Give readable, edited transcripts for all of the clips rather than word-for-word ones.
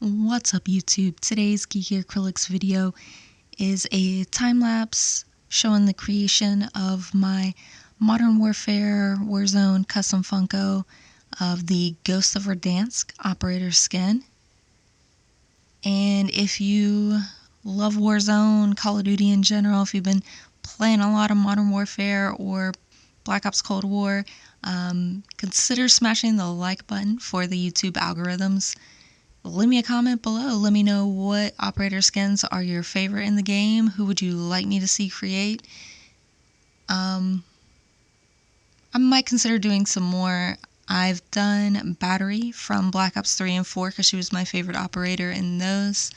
What's up, YouTube? Today's Geeky Acrylics video is a time-lapse showing the creation of my Modern Warfare Warzone custom Funko of the Ghost of Verdansk operator skin. And if you love Warzone, Call of Duty in general, if you've been playing a lot of Modern Warfare or Black Ops Cold War, consider smashing the like button for the YouTube algorithms. Leave me a comment below. Let me know what operator skins are your favorite in the game. Who would you like me to see create? I might consider doing some more. I've done Battery from Black Ops 3 and 4 because she was my favorite operator in those.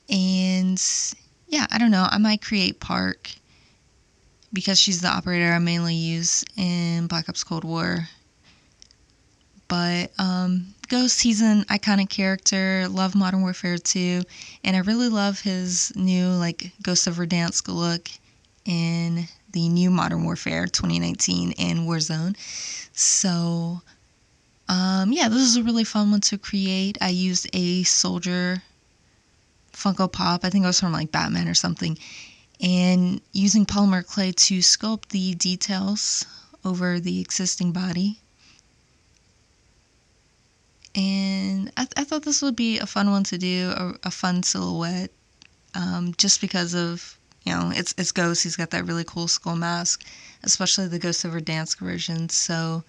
And yeah, I don't know. I might create Park because she's the operator I mainly use in Black Ops Cold War. But Ghost, he's an iconic character. Love Modern Warfare 2, and I really love his new Ghost of Verdansk look in the new Modern Warfare 2019 and Warzone. So yeah, this is a really fun one to create. I used a soldier Funko Pop. I think it was from Batman or something, and using polymer clay to sculpt the details over the existing body. And I thought this would be a fun one to do, a fun silhouette, just because of, it's Ghost. He's got that really cool skull mask, especially the Ghost of Verdansk version. So,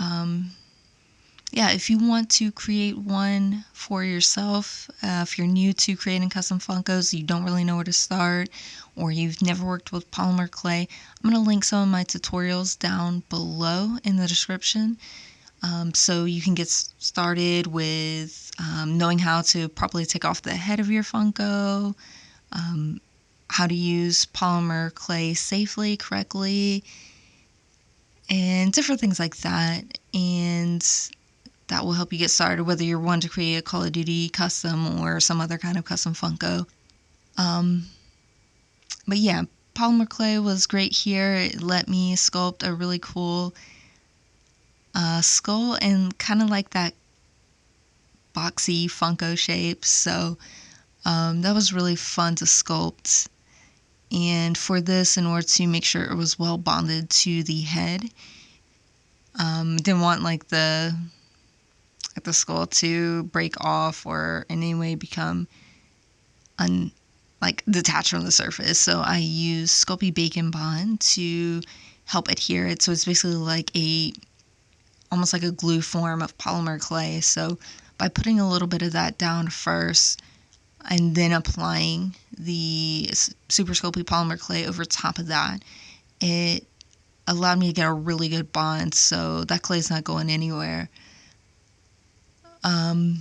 yeah, if you want to create one for yourself, if you're new to creating custom Funkos, you don't really know where to start, or you've never worked with polymer clay, I'm going to link some of my tutorials down below in the description. So you can get started with knowing how to properly take off the head of your Funko, how to use polymer clay safely, correctly, and different things like that. And that will help you get started, whether you're wanting to create a Call of Duty custom or some other kind of custom Funko. But yeah, polymer clay was great here. It let me sculpt a really cool skull and kind of like that boxy Funko shape. So that was really fun to sculpt. And for this, in order to make sure it was well bonded to the head, didn't want the skull to break off or in any way become detached from the surface. So I used Sculpey Bacon Bond to help adhere it. So it's basically almost like a glue form of polymer clay. So by putting a little bit of that down first and then applying the Super Sculpey polymer clay over top of that, it allowed me to get a really good bond, so that clay's not going anywhere. And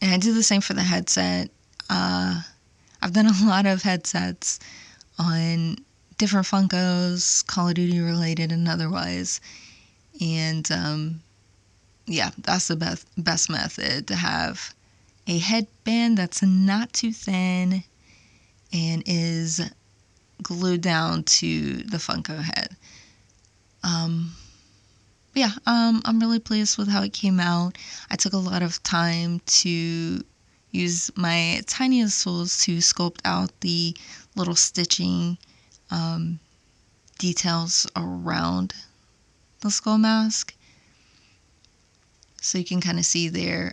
I did the same for the headset. I've done a lot of headsets on different Funkos, Call of Duty related and otherwise. And yeah, that's the best method, to have a headband that's not too thin and is glued down to the Funko head. Yeah, I'm really pleased with how it came out. I took a lot of time to use my tiniest tools to sculpt out the little stitching details around the skull mask. So you can kind of see there,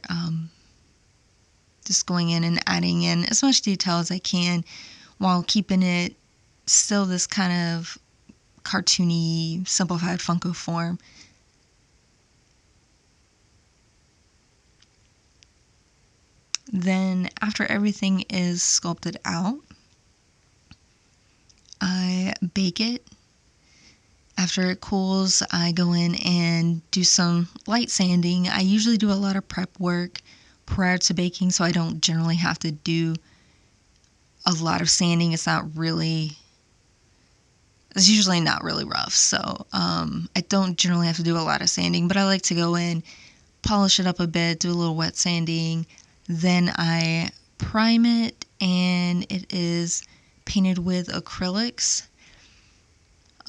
just going in and adding in as much detail as I can while keeping it still this kind of cartoony, simplified Funko form. Then after everything is sculpted out, I bake it. After it cools, I go in and do some light sanding. I usually do a lot of prep work prior to baking, so I don't generally have to do a lot of sanding. It's usually not really rough, so I don't generally have to do a lot of sanding, but I like to go in, polish it up a bit, do a little wet sanding, then I prime it, and it is painted with acrylics.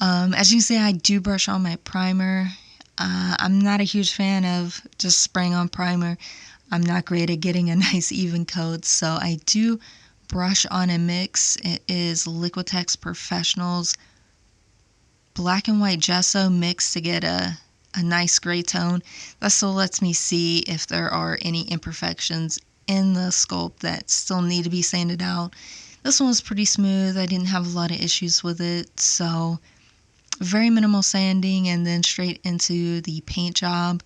As you can see, I do brush on my primer. I'm not a huge fan of just spraying on primer. I'm not great at getting a nice even coat, so I do brush on a mix. It is Liquitex Professionals black and white gesso mixed to get a nice gray tone. That still lets me see if there are any imperfections in the sculpt that still need to be sanded out. This one was pretty smooth. I didn't have a lot of issues with it, so very minimal sanding and then straight into the paint job.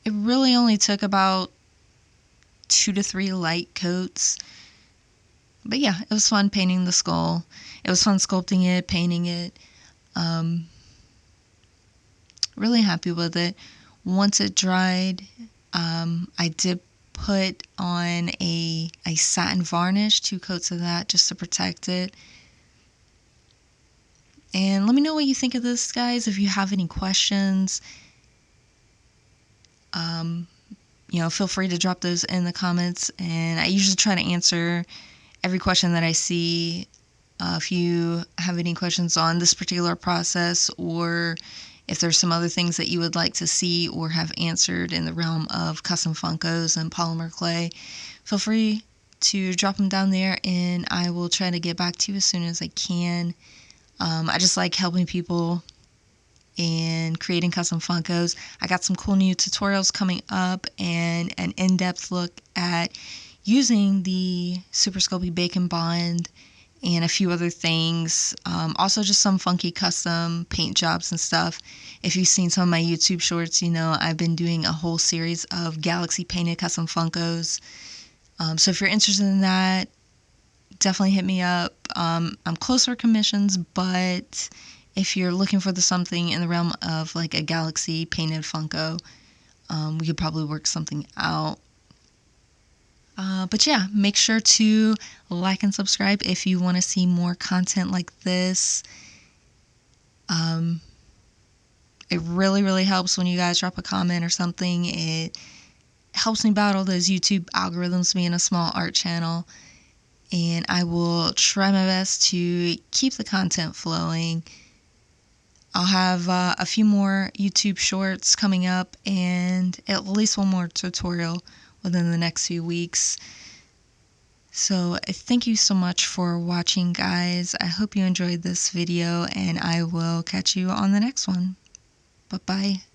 It really only took about 2 to 3 light coats. But yeah, it was fun painting the skull. It was fun sculpting it, painting it. Really happy with it. Once it dried, I did put on a satin varnish, 2 coats of that just to protect it. And let me know what you think of this, guys. If you have any questions, feel free to drop those in the comments. And I usually try to answer every question that I see. If you have any questions on this particular process, or if there's some other things that you would like to see or have answered in the realm of custom Funkos and polymer clay, feel free to drop them down there and I will try to get back to you as soon as I can. I just like helping people and creating custom Funkos. I got some cool new tutorials coming up and an in-depth look at using the Super Sculpey Bacon Bond and a few other things. Also just some funky custom paint jobs and stuff. If you've seen some of my YouTube shorts, you know I've been doing a whole series of Galaxy painted custom Funkos. So if you're interested in that, definitely hit me up. I'm close for commissions, but if you're looking for something in the realm of like a Galaxy painted Funko, we could probably work something out. But yeah, make sure to like and subscribe if you want to see more content like this. It really, really helps when you guys drop a comment or something. It helps me battle those YouTube algorithms, being a small art channel. And I will try my best to keep the content flowing. I'll have a few more YouTube shorts coming up and at least one more tutorial within the next few weeks. So thank you so much for watching, guys. I hope you enjoyed this video and I will catch you on the next one. Bye-bye.